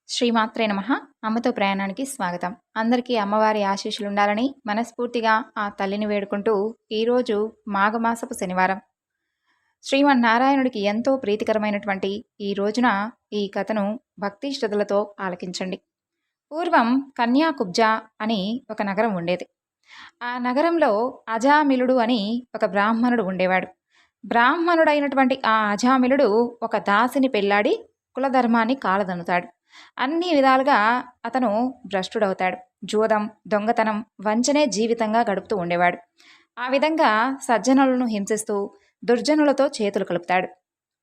శ్రీమాత్రే నమః. అమ్మతో ప్రయాణానికి స్వాగతం. అందరికీ అమ్మవారి ఆశీస్సులు ఉండాలని మనస్ఫూర్తిగా ఆ తల్లిని వేడుకుంటూ ఈరోజు మాఘమాసపు శనివారం శ్రీమన్నారాయణుడికి ఎంతో ప్రీతికరమైనటువంటి ఈ రోజున ఈ కథను భక్తి శ్రద్ధలతో ఆలకించండి. పూర్వం కన్యాకుబ్జ అని ఒక నగరం ఉండేది. ఆ నగరంలో అజామిలుడు అని ఒక బ్రాహ్మణుడు ఉండేవాడు. బ్రాహ్మణుడైనటువంటి ఆ అజామిలుడు ఒక దాసిని పెళ్లాడి కులధర్మాన్ని కాలదన్నుతాడు. అన్ని విధాలుగా అతను భ్రష్టుడవుతాడు. జూదం, దొంగతనం, వంచనే జీవితంగా గడుపుతూ ఉండేవాడు. ఆ విధంగా సజ్జనులను హింసిస్తూ దుర్జనులతో చేతులు కలుపుతాడు.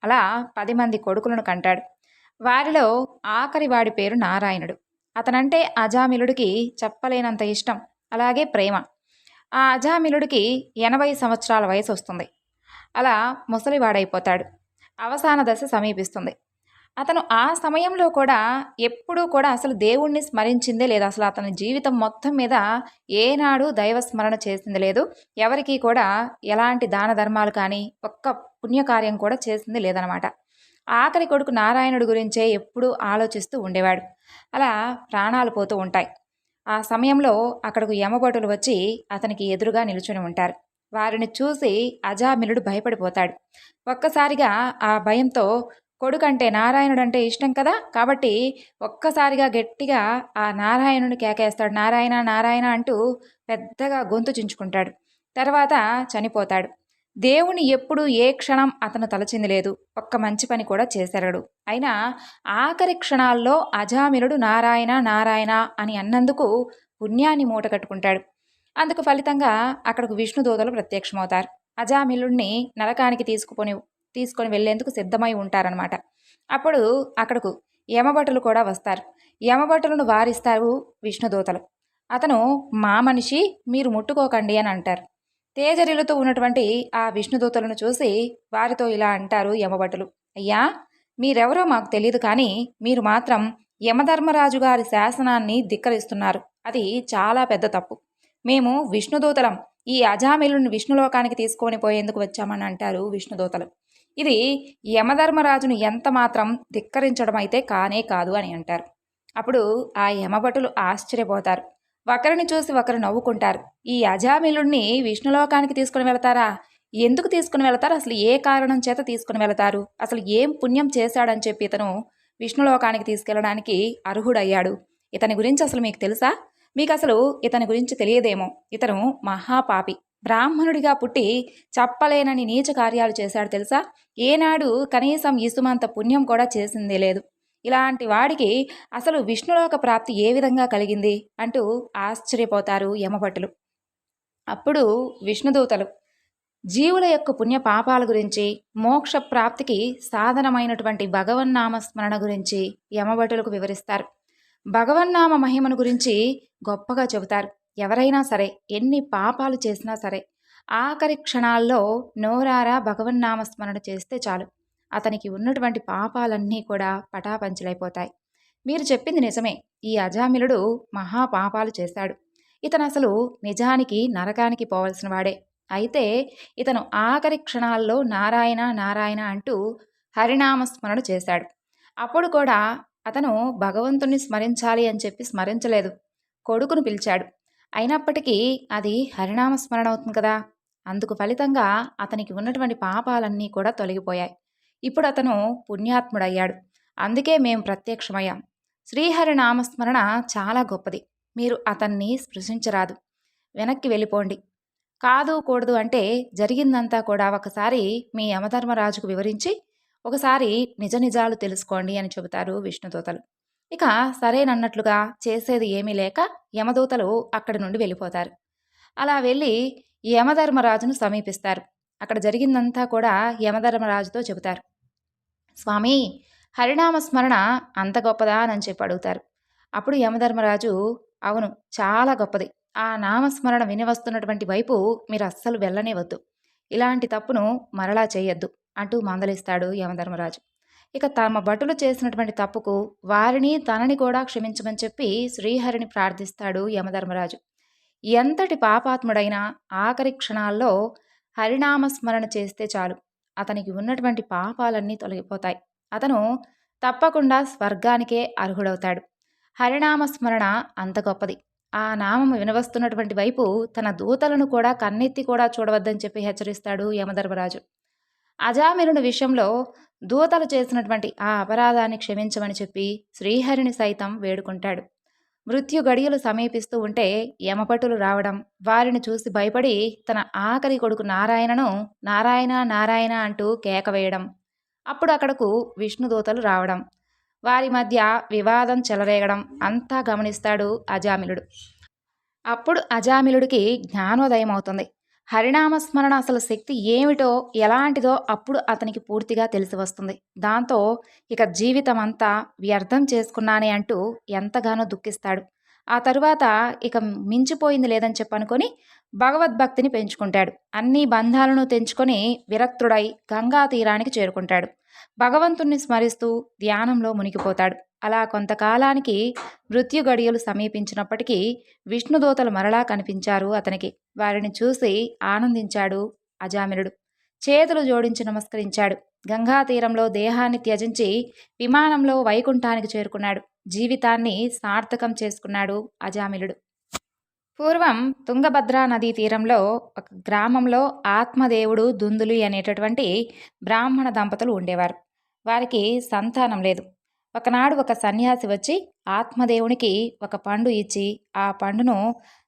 అలా 10 మంది కొడుకులను కంటాడు. వారిలో ఆఖరి వాడి పేరు నారాయణుడు. అతనంటే అజామిలుడికి చెప్పలేనంత ఇష్టం, అలాగే ప్రేమ. ఆ అజామిలుడికి 80 సంవత్సరాల వయసు వస్తుంది. అలా ముసలివాడైపోతాడు. అవసాన దశ సమీపిస్తుంది. అతను ఆ సమయంలో కూడా ఎప్పుడూ కూడా అసలు దేవుణ్ణి స్మరించిందే లేదు. అసలు అతని జీవితం మొత్తం మీద ఏనాడు దైవ స్మరణ చేసింది లేదు. ఎవరికీ కూడా ఎలాంటి దాన ధర్మాలు కానీ ఒక్క పుణ్యకార్యం కూడా చేసింది లేదనమాట. ఆఖరి కొడుకు నారాయణుడి గురించే ఎప్పుడూ ఆలోచిస్తూ ఉండేవాడు. అలా ప్రాణాలు పోతూ ఉంటాయి. ఆ సమయంలో అక్కడకు యమభటులు వచ్చి అతనికి ఎదురుగా నిలుచుని ఉంటారు. వారిని చూసి అజామిలుడు భయపడిపోతాడు. ఒక్కసారిగా ఆ భయంతో కొడుకంటే నారాయణుడంటే ఇష్టం కదా, కాబట్టి ఒక్కసారిగా గట్టిగా ఆ నారాయణుని కేకేస్తాడు. నారాయణ నారాయణ అంటూ పెద్దగా గొంతు చించుకుంటాడు. తర్వాత చనిపోతాడు. దేవుని ఎప్పుడు ఏ క్షణం అతను తలచింది లేదు. ఒక్క మంచి పని కూడా చేశాడు. అయినా ఆఖరి క్షణాల్లో అజామిలుడు నారాయణ నారాయణ అని అన్నందుకు పుణ్యాన్ని మూట కట్టుకుంటాడు. అందుకు ఫలితంగా అక్కడకు విష్ణుదూతలు ప్రత్యక్షమవుతారు. అజామిలుడిని నరకానికి తీసుకొని వెళ్లేందుకు సిద్ధమై ఉంటారనమాట. అప్పుడు అక్కడకు యమభటులు కూడా వస్తారు. యమభటులను వారిస్తారు విష్ణుదూతలు. అతను మా మనిషి, మీరు ముట్టుకోకండి అని అంటారు. తేజరిలుతూ ఉన్నటువంటి ఆ విష్ణుదూతలను చూసి వారితో ఇలా అంటారు యమభటులు, అయ్యా, మీరెవరో మాకు తెలియదు, కానీ మీరు మాత్రం యమధర్మరాజు గారి శాసనాన్ని ధిక్కరిస్తున్నారు. అది చాలా పెద్ద తప్పు. మేము విష్ణుదూతలం, ఈ అజామిలుని విష్ణులోకానికి తీసుకొని పోయేందుకు వచ్చామని అంటారు విష్ణుదూతలు. ఇది యమధర్మరాజును ఎంత మాత్రం ధిక్కరించడం అయితే కానే కాదు అని అంటారు. అప్పుడు ఆ యమభటులు ఆశ్చర్యపోతారు. ఒకరిని చూసి ఒకరు నవ్వుకుంటారు. ఈ అజామిలుణ్ణి విష్ణులోకానికి తీసుకుని వెళతారా? ఎందుకు తీసుకుని వెళతారు? అసలు ఏ కారణం చేత తీసుకుని వెళతారు? అసలు ఏం పుణ్యం చేశాడని చెప్పి ఇతను విష్ణులోకానికి తీసుకెళ్ళడానికి అర్హుడయ్యాడు? ఇతని గురించి అసలు మీకు తెలుసా? మీకు అసలు ఇతని గురించి తెలియదేమో. ఇతను మహాపాపి. బ్రాహ్మణుడిగా పుట్టి చెప్పలేనని నీచ కార్యాలు చేశాడు తెలుసా? ఏనాడు కనీసం ఇసుమంత పుణ్యం కూడా చేసిందే లేదు. ఇలాంటి వాడికి అసలు విష్ణులోక ప్రాప్తి ఏ విధంగా కలిగింది అంటూ ఆశ్చర్యపోతారు యమభటులు. అప్పుడు విష్ణుదూతలు జీవుల యొక్క పుణ్య పాపాల గురించి, మోక్ష ప్రాప్తికి సాధనమైనటువంటి భగవన్నామస్మరణ గురించి యమభటులకు వివరిస్తారు. భగవన్నామ మహిమను గురించి గొప్పగా చెబుతారు. ఎవరైనా సరే ఎన్ని పాపాలు చేసినా సరే ఆఖరి క్షణాల్లో నోరారా భగవన్నామస్మరణ చేస్తే చాలు, అతనికి ఉన్నటువంటి పాపాలన్నీ కూడా పటాపంచలైపోతాయి. మీరు చెప్పింది నిజమే. ఈ అజామిలుడు మహాపాపాలు చేశాడు. ఇతను అసలు నిజానికి నరకానికి పోవలసిన వాడే. అయితే ఇతను ఆఖరి క్షణాల్లో నారాయణ నారాయణ అంటూ హరినామస్మరణ చేశాడు. అప్పుడు కూడా అతను భగవంతుణ్ణి స్మరించాలి అని చెప్పి స్మరించలేదు. కొడుకును పిలిచాడు. అయినప్పటికీ అది హరినామస్మరణ అవుతుంది కదా. అందుకు ఫలితంగా అతనికి ఉన్నటువంటి పాపాలన్నీ కూడా తొలగిపోయాయి. ఇప్పుడు అతను పుణ్యాత్ముడయ్యాడు. అందుకే మేము ప్రత్యక్షమయ్యాం. శ్రీహరి నామస్మరణ చాలా గొప్పది. మీరు అతన్ని స్పృశించరాదు. వెనక్కి వెళ్ళిపోండి. కాదు కూడదు అంటే జరిగిందంతా కూడా ఒకసారి మీ యమధర్మరాజుకు వివరించి ఒకసారి నిజ నిజాలు తెలుసుకోండి అని చెబుతారు విష్ణుదూతలు. ఇక సరేనన్నట్లుగా చేసేది ఏమీ లేక యమదూతలు అక్కడి నుండి వెళ్ళిపోతారు. అలా వెళ్ళి యమధర్మరాజును సమీపిస్తారు. అక్కడ జరిగిందంతా కూడా యమధర్మరాజుతో చెబుతారు. స్వామి, హరినామస్మరణ అంత గొప్పదా అని చెప్పి అడుగుతారు. అప్పుడు యమధర్మరాజు, అవును, చాలా గొప్పది. ఆ నామస్మరణ వినివస్తున్నటువంటి వైపు మీరు అస్సలు వెళ్ళనేవద్దు. ఇలాంటి తప్పును మరలా చేయొద్దు అంటూ మందలిస్తాడు యమధర్మరాజు. ఇక తమ భటులు చేసినటువంటి తప్పుకు వారిని తనని కూడా క్షమించమని చెప్పి శ్రీహరిని ప్రార్థిస్తాడు యమధర్మరాజు. ఎంతటి పాపాత్ముడైనా ఆఖరి క్షణాల్లో హరినామస్మరణ చేస్తే చాలు, అతనికి ఉన్నటువంటి పాపాలన్నీ తొలగిపోతాయి. అతను తప్పకుండా స్వర్గానికే అర్హుడవుతాడు. హరినామస్మరణ అంత గొప్పది. ఆ నామం వినవస్తున్నటువంటి వైపు తన దూతలను కూడా కన్నెత్తి కూడా చూడవద్దని చెప్పి హెచ్చరిస్తాడు యమధర్మరాజు. అజామిలుని విషయంలో దూతలు చేసినటువంటి ఆ అపరాధాన్ని క్షమించమని చెప్పి శ్రీహరిని సైతం వేడుకుంటాడు. మృత్యు గడియలు సమీపిస్తూ ఉంటే యమపటులు రావడం, వారిని చూసి భయపడి తన ఆఖరి కొడుకు నారాయణను నారాయణ నారాయణ అంటూ కేక వేయడం. అప్పుడు అక్కడకు విష్ణుదూతలు రావడం, వారి మధ్య వివాదం చెలరేగడం అంతా గమనిస్తాడు అజామిలుడు. అప్పుడు అజామిలుడికి జ్ఞానోదయం అవుతుంది. హరినామస్మరణ అసలు శక్తి ఏమిటో, ఎలాంటిదో అప్పుడు అతనికి పూర్తిగా తెలిసి వస్తుంది. దాంతో ఇక జీవితం అంతా వ్యర్థం చేసుకున్నానే అంటూ ఎంతగానో దుఃఖిస్తాడు. ఆ తరువాత ఇక మించిపోయింది లేదని చెప్పనుకొని భగవద్భక్తిని పెంచుకుంటాడు. అన్ని బంధాలను తెంచుకొని విరక్తుడై గంగా తీరానికి చేరుకుంటాడు. భగవంతుణ్ణి స్మరిస్తూ ధ్యానంలో మునిగిపోతాడు. అలా కొంతకాలానికి మృత్యు గడియలు సమీపించినప్పటికీ విష్ణుదూతలు మరలా కనిపించారు అతనికి. వారిని చూసి ఆనందించాడు అజామిలుడు. చేతులు జోడించి నమస్కరించాడు. గంగా తీరంలో దేహాన్ని త్యజించి విమానంలో వైకుంఠానికి చేరుకున్నాడు. జీవితాన్ని సార్థకం చేసుకున్నాడు అజామిలుడు. పూర్వం తుంగభద్రా నదీ తీరంలో ఒక గ్రామంలో ఆత్మదేవుడు దుందులి అనేటటువంటి బ్రాహ్మణ దంపతులు ఉండేవారు. వారికి సంతానం లేదు. ఒకనాడు ఒక సన్యాసి వచ్చి ఆత్మదేవునికి ఒక పండు ఇచ్చి ఆ పండును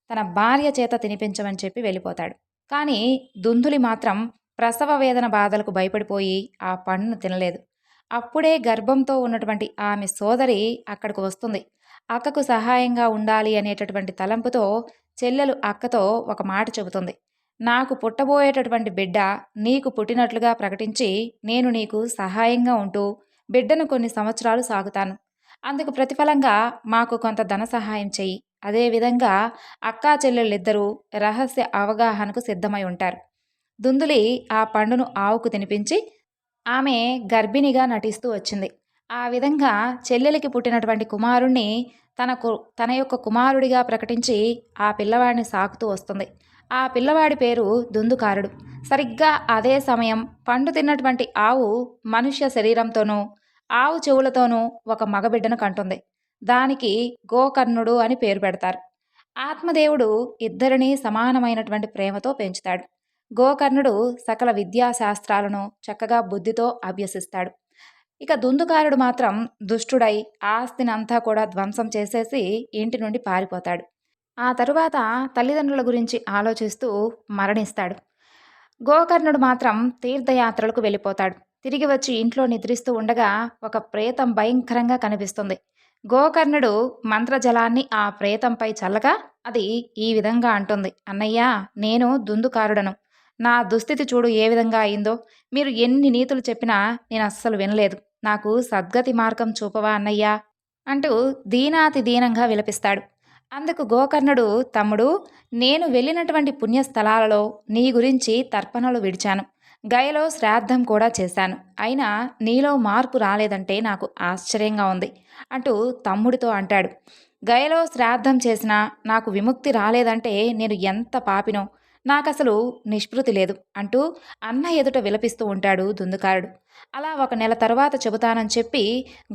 తన భార్య చేత తినిపించమని చెప్పి వెళ్ళిపోతాడు. కానీ దుందులి మాత్రం ప్రసవ వేదన బాధలకు భయపడిపోయి ఆ పండును తినలేదు. అప్పుడే గర్భంతో ఉన్నటువంటి ఆమె సోదరి అక్కడికి వస్తుంది. అక్కకు సహాయంగా ఉండాలి అనేటటువంటి తలంపుతో చెల్లెలు అక్కతో ఒక మాట చెబుతుంది. నాకు పుట్టబోయేటటువంటి బిడ్డ నీకు పుట్టినట్లుగా ప్రకటించి నేను నీకు సహాయంగా ఉంటూ బిడ్డను కొన్ని సంవత్సరాలు సాగుతాను. అందుకు ప్రతిఫలంగా మాకు కొంత ధన సహాయం చెయ్యి. అదేవిధంగా అక్కా చెల్లెళ్ళిద్దరూ రహస్య అవగాహనకు సిద్ధమై ఉంటారు. దుందులి ఆ పండును ఆవుకు తినిపించి ఆమె గర్భిణిగా నటిస్తూ వచ్చింది. ఆ విధంగా చెల్లెలికి పుట్టినటువంటి కుమారుణ్ణి తన యొక్క కుమారుడిగా ప్రకటించి ఆ పిల్లవాడిని సాకుతూ వస్తుంది. ఆ పిల్లవాడి పేరు దుందుకారుడు. సరిగ్గా అదే సమయం పండు తిన్నటువంటి ఆవు మనుష్య శరీరంతోనూ ఆవు చెవులతోనూ ఒక మగబిడ్డను కంటుంది. దానికి గోకర్ణుడు అని పేరు పెడతారు. ఆత్మదేవుడు ఇద్దరినీ సమానమైనటువంటి ప్రేమతో పెంచుతాడు. గోకర్ణుడు సకల విద్యాశాస్త్రాలను చక్కగా బుద్ధితో అభ్యసిస్తాడు. ఇక దుందుకారుడు మాత్రం దుష్టుడై ఆస్తిని అంతా కూడా ధ్వంసం చేసేసి ఇంటి నుండి పారిపోతాడు. ఆ తరువాత తల్లిదండ్రుల గురించి ఆలోచిస్తూ మరణిస్తాడు. గోకర్ణుడు మాత్రం తీర్థయాత్రలకు వెళ్ళిపోతాడు. తిరిగి వచ్చి ఇంట్లో నిద్రిస్తూ ఉండగా ఒక ప్రేతం భయంకరంగా కనిపిస్తుంది. గోకర్ణుడు మంత్రజలాన్ని ఆ ప్రేతంపై చల్లగా అది ఈ విధంగా అంటుంది, అన్నయ్యా, నేను దుందుకారుడను. నా దుస్థితి చూడు ఏ విధంగా అయిందో. మీరు ఎన్ని నీతులు చెప్పినా నేను అస్సలు వినలేదు. నాకు సద్గతి మార్గం చూపవా అన్నయ్యా అంటూ దీనాతి దీనంగా విలపిస్తాడు. అందుకు గోకర్ణుడు, తమ్ముడు, నేను వెళ్ళినటువంటి పుణ్యస్థలాలలో నీ గురించి తర్పణలు విడిచాను. గయలో శ్రాద్ధం కూడా చేశాను. అయినా నీలో మార్పు రాలేదంటే నాకు ఆశ్చర్యంగా ఉంది అంటూ తమ్ముడితో అంటాడు. గయలో శ్రాద్ధం చేసినా నాకు విముక్తి రాలేదంటే నేను ఎంత పాపినో, నాకసలు నిష్పృతి లేదు అంటూ అన్న ఎదుట విలపిస్తూ ఉంటాడు దుందుకారుడు. అలా 1 నెల తరువాత చెబుతానని చెప్పి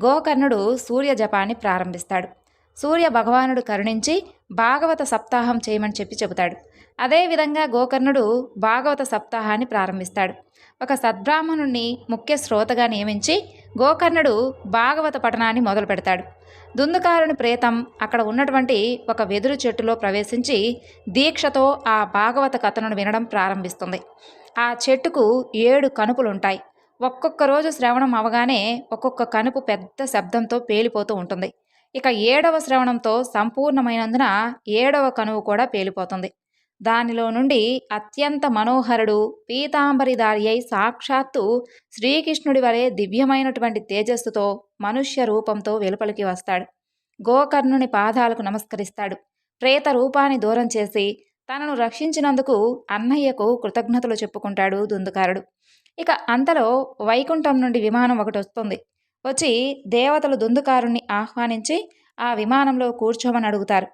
గోకర్ణుడు సూర్య జపాన్ని ప్రారంభిస్తాడు. సూర్య భగవానుడు కరుణించి భాగవత సప్తాహం చేయమని చెప్పి చెబుతాడు. అదేవిధంగా గోకర్ణుడు భాగవత సప్తాహాన్ని ప్రారంభిస్తాడు. ఒక సద్బ్రాహ్మణుణ్ణి ముఖ్య శ్రోతగా నియమించి గోకర్ణుడు భాగవత పఠనాన్ని మొదలు పెడతాడు. దుందుకారుని ప్రేతం అక్కడ ఉన్నటువంటి ఒక వెదురు చెట్టులో ప్రవేశించి దీక్షతో ఆ భాగవత కథను వినడం ప్రారంభిస్తుంది. ఆ చెట్టుకు 7 కనుపులుంటాయి. ఒక్కొక్క రోజు శ్రవణం అవగానే ఒక్కొక్క కనుపు పెద్ద శబ్దంతో పేలిపోతూ ఉంటుంది. ఇక 7వ శ్రవణంతో సంపూర్ణమైనందున 7వ కనువు కూడా పేలిపోతుంది. దానిలో నుండి అత్యంత మనోహరుడు పీతాంబరిధారి అయి సాక్షాత్తు శ్రీకృష్ణుడి వలె దివ్యమైనటువంటి తేజస్సుతో మనుష్య రూపంతో వెలుపలికి వస్తాడు. గోకర్ణుని పాదాలకు నమస్కరిస్తాడు. ప్రేత రూపాన్ని దూరం చేసి తనను రక్షించినందుకు అన్నయ్యకు కృతజ్ఞతలు చెప్పుకుంటాడు దుందుకారుడు. ఇక అంతలో వైకుంఠం నుండి విమానం ఒకటి వస్తుంది. వచ్చి దేవతలు దుందుకారుణ్ణి ఆహ్వానించి ఆ విమానంలో కూర్చోమని అడుగుతారు.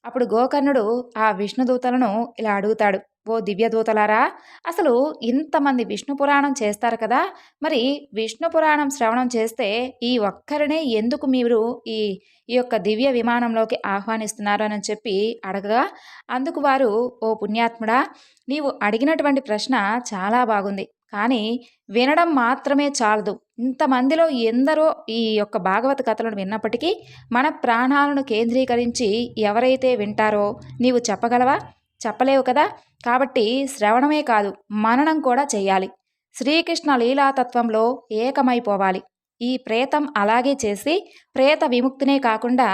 అప్పుడు గోకర్ణుడు ఆ విష్ణుదూతలను ఇలా అడుగుతాడు, ఓ దివ్యదూతలారా, అసలు ఇంతమంది విష్ణు పురాణం చేస్తారు కదా, మరి విష్ణు పురాణం శ్రవణం చేస్తే ఈ ఒక్కరినే ఎందుకు మీరు ఈ ఈ యొక్క దివ్య విమానంలోకి ఆహ్వానిస్తున్నారు అని చెప్పి అడగగా, అందుకు వారు, ఓ పుణ్యాత్ముడా, నీవు అడిగినటువంటి ప్రశ్న చాలా బాగుంది. కానీ వినడం మాత్రమే చాలదు. ఇంతమందిలో ఎందరో ఈ యొక్క భాగవత కథలను విన్నప్పటికీ మన ప్రాణాలను కేంద్రీకరించి ఎవరైతే వింటారో నీవు చెప్పగలవా? చెప్పలేవు కదా! కాబట్టి శ్రవణమే కాదు, మననం కూడా చెయ్యాలి. శ్రీకృష్ణ లీలాతత్వంలో ఏకమైపోవాలి. ఈ ప్రేతం అలాగే చేసి ప్రేత విముక్తినే కాకుండా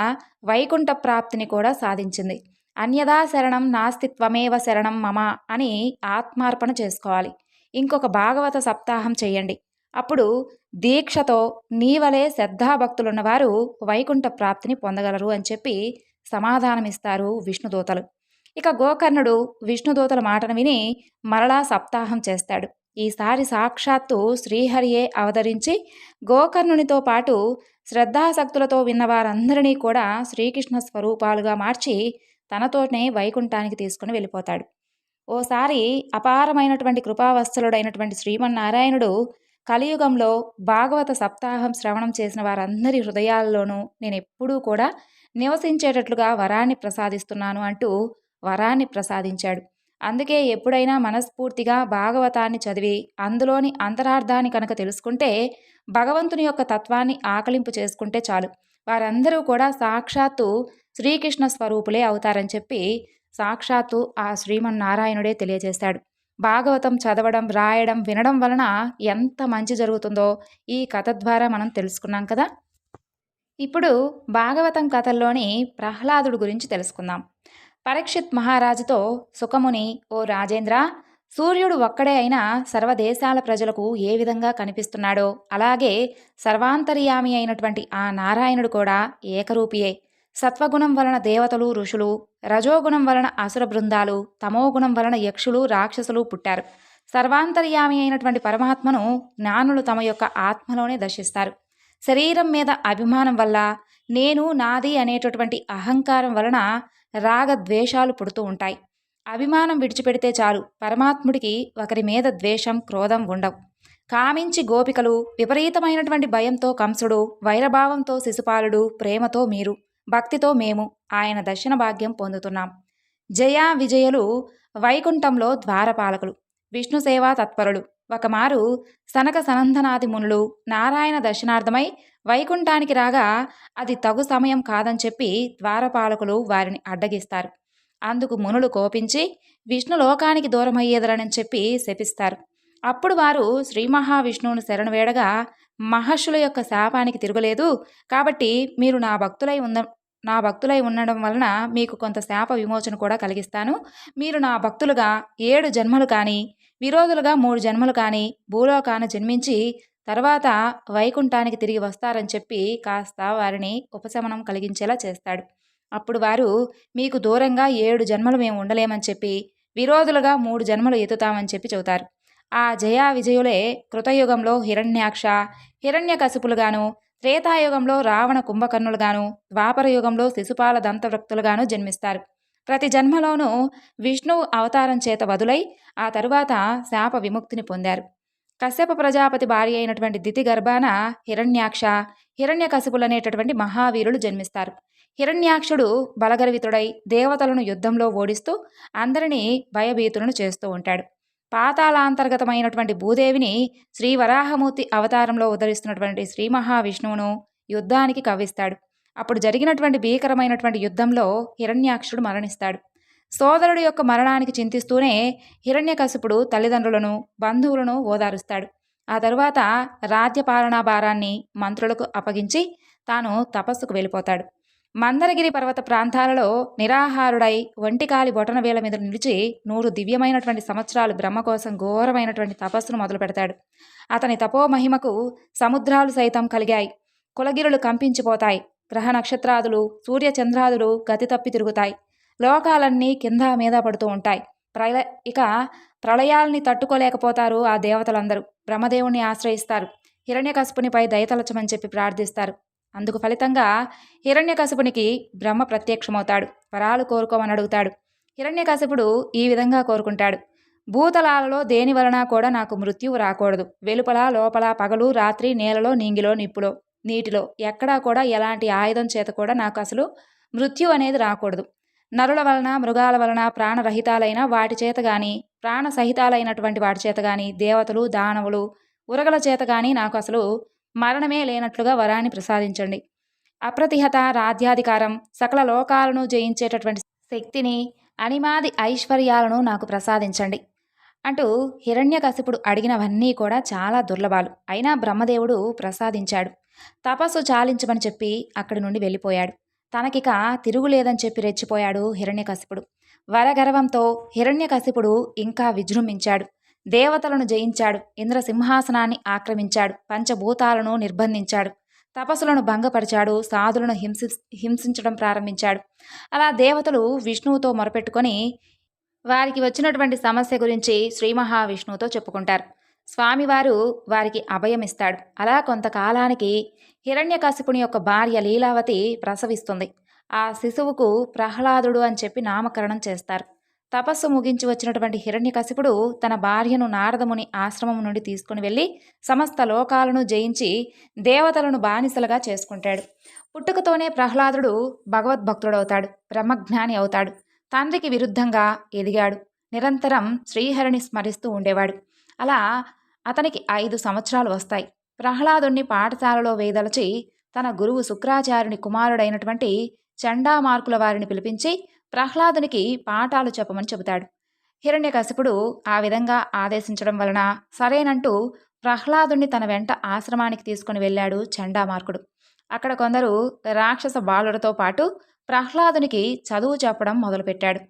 వైకుంఠ ప్రాప్తిని కూడా సాధించింది. అన్యదా శరణం నాస్తి త్వమేవ శరణం మమ అని ఆత్మార్పణ చేసుకోవాలి. ఇంకొక భాగవత సప్తాహం చెయ్యండి. అప్పుడు దీక్షతో నీవలే శ్రద్ధాభక్తులున్నవారు వైకుంఠ ప్రాప్తిని పొందగలరు అని చెప్పి సమాధానమిస్తారు విష్ణుదూతలు. ఇక గోకర్ణుడు విష్ణుదూతల మాటను విని మరలా సప్తాహం చేస్తాడు. ఈసారి సాక్షాత్తు శ్రీహరియే అవతరించి గోకర్ణునితో పాటు శ్రద్ధాసక్తులతో విన్న వారందరినీ కూడా శ్రీకృష్ణ స్వరూపాలుగా మార్చి తనతోనే వైకుంఠానికి తీసుకుని వెళ్ళిపోతాడు. ఓసారి అపారమైనటువంటి కృపావత్సలుడైనటువంటి శ్రీమన్నారాయణుడు కలియుగంలో భాగవత సప్తాహం శ్రవణం చేసిన వారందరి హృదయాల్లోనూ నేనెప్పుడూ కూడా నివసించేటట్లుగా వరాన్ని ప్రసాదిస్తున్నాను అంటూ వరాన్ని ప్రసాదించాడు. అందుకే ఎప్పుడైనా మనస్ఫూర్తిగా భాగవతాన్ని చదివి అందులోని అంతరార్థాన్ని కనుక తెలుసుకుంటే, భగవంతుని యొక్క తత్వాన్ని ఆకలింపు చేసుకుంటే చాలు, వారందరూ కూడా సాక్షాత్తు శ్రీకృష్ణ స్వరూపులే అవుతారని చెప్పి సాక్షాత్తు ఆ శ్రీమన్నారాయణుడే తెలియజేశాడు. భాగవతం చదవడం, రాయడం, వినడం వలన ఎంత మంచి జరుగుతుందో ఈ కథ ద్వారా మనం తెలుసుకున్నాం కదా. ఇప్పుడు భాగవతం కథల్లోని ప్రహ్లాదుడు గురించి తెలుసుకుందాం. పరీక్షిత్ మహారాజుతో సుఖముని, ఓ రాజేంద్ర, సూర్యుడు ఒక్కడే అయినా సర్వదేశాల ప్రజలకు ఏ విధంగా కనిపిస్తున్నాడో అలాగే సర్వాంతర్యామి అయినటువంటి ఆ నారాయణుడు కూడా ఏకరూపియే. సత్వగుణం వలన దేవతలు, ఋషులు, రజోగుణం వలన అసుర బృందాలు, తమోగుణం వలన యక్షులు, రాక్షసులు పుట్టారు. సర్వాంతర్యామి అయినటువంటి పరమాత్మను జ్ఞానులు తమ యొక్క ఆత్మలోనే దర్శిస్తారు. శరీరం మీద అభిమానం వల్ల, నేను నాది అనేటటువంటి అహంకారం వలన రాగద్వేషాలు పుడుతూ ఉంటాయి. అభిమానం విడిచిపెడితే చాలు, పరమాత్ముడికి ఒకరి మీద ద్వేషం, క్రోధం ఉండవు. కామించి గోపికలు, విపరీతమైనటువంటి భయంతో కంసుడు, వైరభావంతో శిశుపాలుడు, ప్రేమతో మీరు, భక్తితో మేము ఆయన దర్శన భాగ్యం పొందుతున్నాం. జయ విజయులు వైకుంఠంలో ద్వారపాలకులు, విష్ణు సేవా తత్పరులు. ఒకమారు సనక సనందనాది మునులు నారాయణ దర్శనార్థమై వైకుంఠానికి రాగా అది తగు సమయం కాదని చెప్పి ద్వారపాలకులు వారిని అడ్డగిస్తారు. అందుకు మునులు కోపించి విష్ణు లోకానికి దూరమయ్యేదరని చెప్పి శపిస్తారు. అప్పుడు వారు శ్రీ మహావిష్ణువును శరణు వేడగా, మహర్షుల యొక్క శాపానికి తిరగలేదు కాబట్టి మీరు నా భక్తులై ఉండడం వలన మీకు కొంత శాప విమోచన కూడా కలిగిస్తాను. మీరు నా భక్తులుగా 7 జన్మలు కానీ, విరోధులుగా 3 జన్మలు కానీ భూలోకాన జన్మించి తర్వాత వైకుంఠానికి తిరిగి వస్తారని చెప్పి కాస్త వారిని ఉపశమనం కలిగించేలా చేస్తాడు. అప్పుడు వారు, మీకు దూరంగా 7 జన్మలు మేము ఉండలేమని చెప్పి, విరోధులుగా 3 జన్మలు ఎత్తుతామని చెప్పి చెబుతారు. ఆ జయా విజయులే కృతయుగంలో హిరణ్యాక్ష, హిరణ్యకశిపులుగాను, త్రేతాయుగంలో రావణ కుంభకర్ణులుగాను, ద్వాపర యుగంలో శిశుపాల దంతవృక్తులుగాను జన్మిస్తారు. ప్రతి జన్మలోనూ విష్ణువు అవతారం చేత వదులై ఆ తరువాత శాప విముక్తిని పొందారు. కశ్యప ప్రజాపతి భార్య అయినటువంటి దితి గర్భాన హిరణ్యాక్ష, హిరణ్యకశిపులనేటటువంటి మహావీరులు జన్మిస్తారు. హిరణ్యాక్షుడు బలగర్వితుడై దేవతలను యుద్ధంలో ఓడిస్తూ అందరినీ భయభీతులను చేస్తూ ఉంటాడు. పాతాళాంతర్గతమైనటువంటి భూదేవిని శ్రీ వరాహమూర్తి అవతారంలో ఉద్ధరిస్తున్నటువంటి శ్రీ మహావిష్ణువును యుద్ధానికి కవ్విస్తాడు. అప్పుడు జరిగినటువంటి భీకరమైనటువంటి యుద్ధంలో హిరణ్యాక్షుడు మరణిస్తాడు. సోదరుడు యొక్క మరణానికి చింతిస్తూనే హిరణ్యకశిపుడు తల్లిదండ్రులను, బంధువులను ఓదారుస్తాడు. ఆ తరువాత రాజ్యపాలనా భారాన్ని మంత్రులకు అప్పగించి తాను తపస్సుకు వెళ్ళిపోతాడు. మందరగిరి పర్వత ప్రాంతాలలో నిరాహారుడై ఒంటికాలి బొటనవేల మీద నిలిచి 100 దివ్యమైనటువంటి సంవత్సరాలు బ్రహ్మ కోసం ఘోరమైనటువంటి తపస్సును మొదలు పెడతాడు. అతని తపోమహిమకు సముద్రాలు సైతం కలిగాయి, కులగిరులు కంపించిపోతాయి, గ్రహ నక్షత్రాదులు, సూర్యచంద్రాదులు గతి తప్పి తిరుగుతాయి, లోకాలన్నీ కింద మీద పడుతూ ఉంటాయి. ఇక ప్రళయాల్ని తట్టుకోలేకపోతారు ఆ దేవతలందరూ. బ్రహ్మదేవుణ్ణి ఆశ్రయిస్తారు. హిరణ్యకశిపునిపై దయతలచమని చెప్పి ప్రార్థిస్తారు. అందుకు ఫలితంగా హిరణ్యకశిపునికి బ్రహ్మ ప్రత్యక్షమవుతాడు. వరాలు కోరుకోమని అడుగుతాడు. హిరణ్యకశిపుడు ఈ విధంగా కోరుకుంటాడు. భూతలాలలో దేని వలన కూడా నాకు మృత్యువు రాకూడదు. వెలుపల లోపల, పగలు రాత్రి, నేలలో నింగిలో నిప్పులో నీటిలో ఎక్కడా కూడా ఎలాంటి ఆయుధం చేత కూడా నాకు అసలు మృత్యు అనేది రాకూడదు. నరుల వలన, మృగాల వలన, ప్రాణరహితాలైన వాటి చేత గాని, ప్రాణ సహితాలైనటువంటి వాటి చేత గాని, దేవతలు, దానవులు, ఉరగల చేత గాని నాకు అసలు మరణమే లేనట్లుగా వరాన్ని ప్రసాదించండి. అప్రతిహత రాజ్యాధికారం, సకల లోకాలను జయించేటటువంటి శక్తిని, అనిమాది ఐశ్వర్యాలను నాకు ప్రసాదించండి అంటూ హిరణ్యకశిపుడు అడిగినవన్నీ కూడా చాలా దుర్లభాలు. అయినా బ్రహ్మదేవుడు ప్రసాదించాడు. తపస్సు చాలించమని చెప్పి అక్కడి నుండి వెళ్ళిపోయాడు. తనకిక తిరుగులేదని చెప్పి రెచ్చిపోయాడు హిరణ్యకశిపుడు. వరగర్వంతో హిరణ్యకశిపుడు ఇంకా విజృంభించాడు. దేవతలను జయించాడు. ఇంద్రసింహాసనాన్ని ఆక్రమించాడు. పంచభూతాలను నిర్బంధించాడు. తపస్సులను భంగపరిచాడు. సాధులను హింసించడం ప్రారంభించాడు. అలా దేవతలు విష్ణువుతో మొరపెట్టుకొని వారికి వచ్చినటువంటి సమస్య గురించి శ్రీ మహావిష్ణువుతో చెప్పుకుంటారు. స్వామివారు వారికి అభయమిస్తాడు. అలా కొంతకాలానికి హిరణ్యకశిపుని యొక్క భార్య లీలావతి ప్రసవిస్తుంది. ఆ శిశువుకు ప్రహ్లాదుడు అని చెప్పి నామకరణం చేస్తారు. తపస్సు ముగించి వచ్చినటువంటి హిరణ్యకశిపుడు తన భార్యను నారదముని ఆశ్రమం నుండి తీసుకుని వెళ్ళి సమస్త లోకాలను జయించి దేవతలను బానిసలుగా చేసుకుంటాడు. పుట్టుకతోనే ప్రహ్లాదుడు భగవద్భక్తుడవుతాడు. బ్రహ్మజ్ఞాని అవుతాడు. తండ్రికి విరుద్ధంగా ఎదిగాడు. నిరంతరం శ్రీహరిని స్మరిస్తూ ఉండేవాడు. అలా అతనికి 5 సంవత్సరాలు వస్తాయి. ప్రహ్లాదుణ్ణి పాఠశాలలో వేదలచి తన గురువు శుక్రాచార్యుని కుమారుడైనటువంటి చండామార్కుల వారిని పిలిపించి ప్రహ్లాదునికి పాఠాలు చెప్పమని చెబుతాడు. హిరణ్యకశిపుడు ఆ విధంగా ఆదేశించడం వలన సరేనంటూ ప్రహ్లాదుణ్ణి తన వెంట ఆశ్రమానికి తీసుకుని వెళ్ళాడు చండామార్కుడు. అక్కడ కొందరు రాక్షస బాలులతో పాటు ప్రహ్లాదునికి చదువు చెప్పడం మొదలుపెట్టాడు.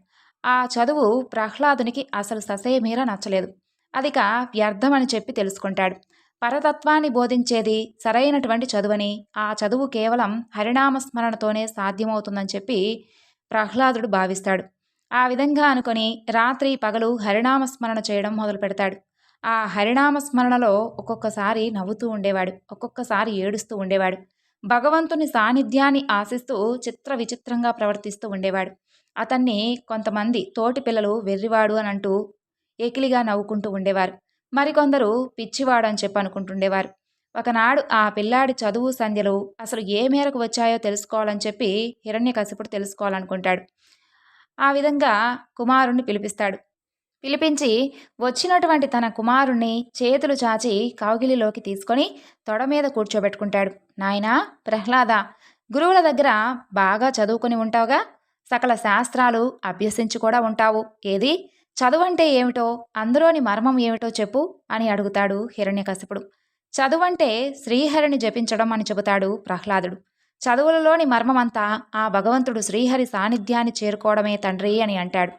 ఆ చదువు ప్రహ్లాదునికి అసలు ససేమీర నచ్చలేదు. అదిక వ్యర్థమని చెప్పి తెలుసుకుంటాడు. పరతత్వాన్ని బోధించేది సరైనటువంటి చదువని, ఆ చదువు కేవలం హరినామస్మరణతోనే సాధ్యమవుతుందని చెప్పి ప్రహ్లాదుడు భావిస్తాడు. ఆ విధంగా అనుకొని రాత్రి పగలు హరినామస్మరణ చేయడం మొదలు పెడతాడు. ఆ హరినామస్మరణలో ఒక్కొక్కసారి నవ్వుతూ ఉండేవాడు. ఒక్కొక్కసారి ఏడుస్తూ ఉండేవాడు. భగవంతుని సాన్నిధ్యాన్ని ఆశిస్తూ చిత్ర విచిత్రంగా ప్రవర్తిస్తూ ఉండేవాడు. అతన్ని కొంతమంది తోటి పిల్లలు వెర్రివాడు అని అంటూ ఏకిలిగా నవ్వుకుంటూ ఉండేవారు. మరికొందరు పిచ్చివాడు అని చెప్పి అనుకుంటుండేవారు. ఒకనాడు ఆ పిల్లాడి చదువు సంధ్యలు అసలు ఏ మేరకు వచ్చాయో తెలుసుకోవాలని చెప్పి హిరణ్యకశిపుడు తెలుసుకోవాలనుకుంటాడు. ఆ విధంగా కుమారుణ్ణి పిలిపిస్తాడు. పిలిపించి వచ్చినటువంటి తన కుమారుణ్ణి చేతులు చాచి కౌగిలిలోకి తీసుకొని తొడ మీద కూర్చోబెట్టుకుంటాడు. నాయనా ప్రహ్లాద, గురువుల దగ్గర బాగా చదువుకొని ఉంటావుగా, సకల శాస్త్రాలు అభ్యసించి కూడా ఉంటావు. ఏది చదువంటే ఏమిటో, అందులోని మర్మం ఏమిటో చెప్పు అని అడుగుతాడు హిరణ్యకశిపుడు. చదువంటే శ్రీహరిని జపించడం అని చెబుతాడు ప్రహ్లాదుడు. చదువులలోని మర్మమంతా ఆ భగవంతుడు శ్రీహరి సాన్నిధ్యాన్ని చేరుకోవడమే తండ్రి అని అంటాడు.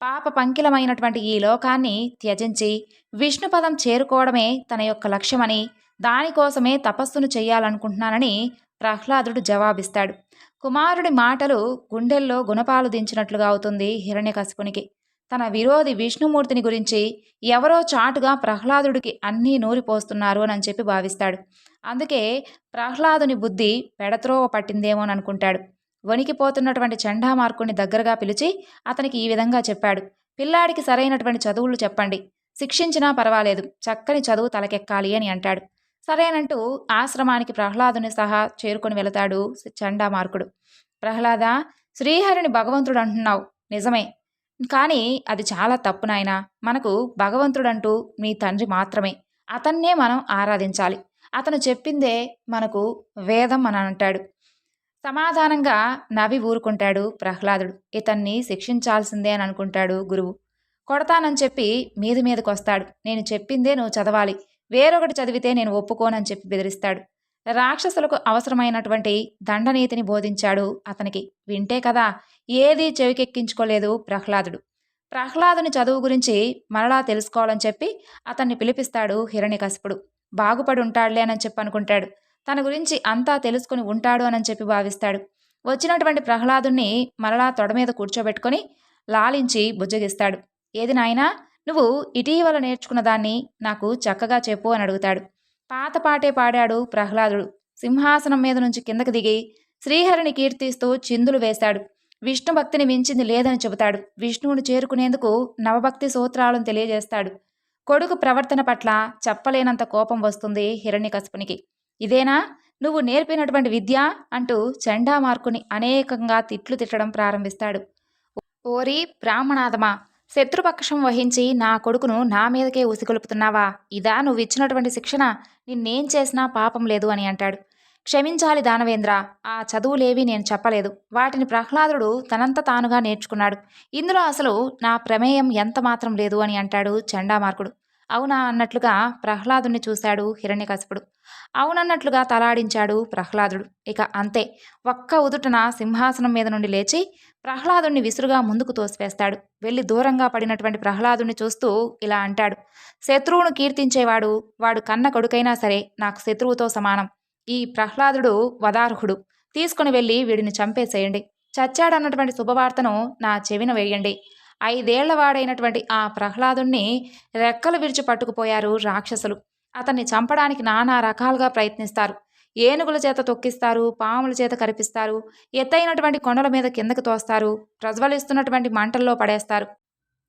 పాప పంకిలమైనటువంటి ఈ లోకాన్ని త్యజించి విష్ణుపదం చేరుకోవడమే తన యొక్క లక్ష్యమని, దానికోసమే తపస్సును చెయ్యాలనుకుంటున్నానని ప్రహ్లాదుడు జవాబిస్తాడు. కుమారుడి మాటలు గుండెల్లో గుణపాలు దించినట్లుగా అవుతుంది హిరణ్యకశిపునికి. తన విరోధి విష్ణుమూర్తిని గురించి ఎవరో చాటుగా ప్రహ్లాదుడికి అన్నీ నూరిపోస్తున్నారు అని చెప్పి భావిస్తాడు. అందుకే ప్రహ్లాదుని బుద్ధి పెడత్రోవ పట్టిందేమోననుకుంటాడు. వణికిపోతున్నటువంటి చండామార్కుడిని దగ్గరగా పిలిచి అతనికి ఈ విధంగా చెప్పాడు. పిల్లాడికి సరైనటువంటి చదువులు చెప్పండి. శిక్షించినా పర్వాలేదు, చక్కని చదువు తలకెక్కాలి అని అంటాడు. సరేనంటూ ఆశ్రమానికి ప్రహ్లాదుని సహా చేరుకొని వెళతాడు చండామార్కుడు. ప్రహ్లాద, శ్రీహరిని భగవంతుడు అంటున్నావు నిజమే, కానీ అది చాలా తప్పు నాయనా. మనకు భగవంతుడంటూ మీ తండ్రి మాత్రమే. అతన్నే మనం ఆరాధించాలి. అతను చెప్పిందే మనకు వేదం అని అంటాడు. సమాధానంగా నవ్వి ఊరుకుంటాడు ప్రహ్లాదుడు. ఇతన్ని శిక్షించాల్సిందే అని అనుకుంటాడు గురువు. కొడతానని చెప్పి మీదకొస్తాడు. నేను చెప్పిందే నువ్వు చదవాలి, వేరొకటి చదివితే నేను ఒప్పుకోనని చెప్పి బెదిరిస్తాడు. రాక్షసులకు అవసరమైనటువంటి దండనీతిని బోధించాడు అతనికి. వింటే కదా ఏదీ చెవికెక్కించుకోలేదు ప్రహ్లాదుడు. ప్రహ్లాదుని చదువు గురించి మరలా తెలుసుకోవాలని చెప్పి అతన్ని పిలిపిస్తాడు హిరణ్యకశిపుడు. బాగుపడి ఉంటాడులేనని చెప్పి అనుకుంటాడు. తన గురించి అంతా తెలుసుకుని ఉంటాడు అని చెప్పి భావిస్తాడు. వచ్చినటువంటి ప్రహ్లాదుని మరలా తొడ మీద కూర్చోబెట్టుకొని లాలించి బుజ్జగిస్తాడు. ఏది నాయనా, నువ్వు ఇటీవల నేర్చుకున్న దాన్ని నాకు చక్కగా చెప్పు అని అడుగుతాడు. పాత పాటే పాడాడు ప్రహ్లాదుడు. సింహాసనం మీద నుంచి కిందకి దిగి శ్రీహరిని కీర్తిస్తూ చిందులు వేశాడు. విష్ణు భక్తిని మించింది లేదని చెబుతాడు. విష్ణువుని చేరుకునేందుకు నవభక్తి సూత్రాలను తెలియజేస్తాడు. కొడుకు ప్రవర్తన పట్ల చెప్పలేనంత కోపం వస్తుంది హిరణ్యకశిపునికి. ఇదేనా నువ్వు నేర్పినటువంటి విద్య అంటూ చండామార్కుని అనేకంగా తిట్లు తిట్టడం ప్రారంభిస్తాడు. ఓరి బ్రాహ్మణాదమా, శత్రుపక్షం వహించి నా కొడుకును నా మీదకే ఉసిగొలుపుతున్నావా? ఇదా నువ్విచ్చినటువంటి శిక్షణ? నిన్నేం చేసినా పాపం లేదు అని అంటాడు. క్షమించాలి దానవేంద్ర, ఆ చదువులేవి నేను చెప్పలేదు. వాటిని ప్రహ్లాదుడు తనంత తానుగా నేర్చుకున్నాడు. ఇందులో అసలు నా ప్రమేయం ఎంత మాత్రం లేదు అని అంటాడు చండామార్కుడు. అవునా అన్నట్లుగా ప్రహ్లాదుని చూశాడు హిరణ్యకశిపుడు. అవునన్నట్లుగా తలాడించాడు ప్రహ్లాదుడు. ఇక అంతే, ఒక్క ఉదుటన సింహాసనం మీద నుండి లేచి ప్రహ్లాదుని విసురుగా ముందుకు తోసివేస్తాడు. వెళ్ళి దూరంగా పడినటువంటి ప్రహ్లాదుని చూస్తూ ఇలా అంటాడు. శత్రువును కీర్తించేవాడు వాడు కన్న కొడుకైనా సరే నాకు శత్రువుతో సమానం. ఈ ప్రహ్లాదుడు వదార్హుడు. తీసుకుని వెళ్ళి వీడిని చంపేసేయండి. చచ్చాడన్నటువంటి శుభవార్తను నా చెవిన వేయండి. 5 ఏళ్లవాడైనటువంటి ఆ ప్రహ్లాదుణ్ణి రెక్కలు విరిచి పట్టుకుపోయారు రాక్షసులు. అతన్ని చంపడానికి నానా రకాలుగా ప్రయత్నిస్తారు. ఏనుగుల చేత తొక్కిస్తారు, పాముల చేత కరిపిస్తారు, ఎత్తైనటువంటి కొండల మీద కిందకు తోస్తారు, ప్రజ్వలిస్తున్నటువంటి మంటల్లో పడేస్తారు,